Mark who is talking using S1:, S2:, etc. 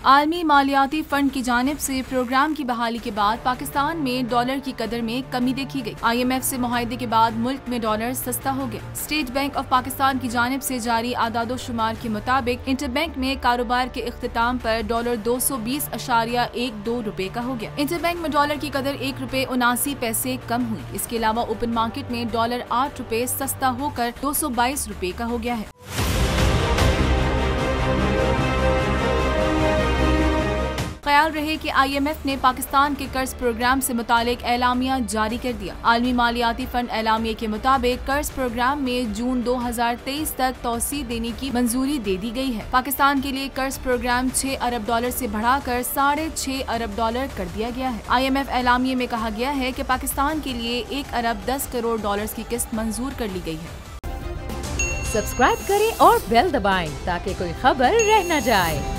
S1: आलमी मालियाती फंड की जानिब से प्रोग्राम की बहाली के बाद पाकिस्तान में डॉलर की कदर में कमी देखी गई। IMF से मुआहदे के बाद मुल्क में डॉलर सस्ता हो गया। स्टेट बैंक ऑफ पाकिस्तान की जानिब से जारी आदादोशुमार के मुताबिक इंटरबैंक में कारोबार के इख्तिताम पर डॉलर 220.12 रुपए का हो गया। इंटरबैंक में डॉलर की कदर ₹1.79 कम हुई। इसके अलावा ओपन मार्केट में डॉलर ₹8 सस्ता होकर 222 रुपए का हो गया है। ख्याल रहे कि IMF ने पाकिस्तान के कर्ज प्रोग्राम से मुतालिक एलामिया जारी कर दिया। आलमी मालियाती फंड एलामिया के मुताबिक कर्ज प्रोग्राम में जून 2023 तक तौसी देने की मंजूरी दे दी गई है। पाकिस्तान के लिए कर्ज प्रोग्राम $6 अरब से बढ़ाकर $6.5 अरब कर दिया गया है। IMF एलामिया में कहा गया है कि पाकिस्तान के लिए $1 अरब 10 करोड़ की किस्त मंजूर कर ली गई है।
S2: सब्सक्राइब करें और बेल दबाएं ताकि कोई खबर रह न जाए।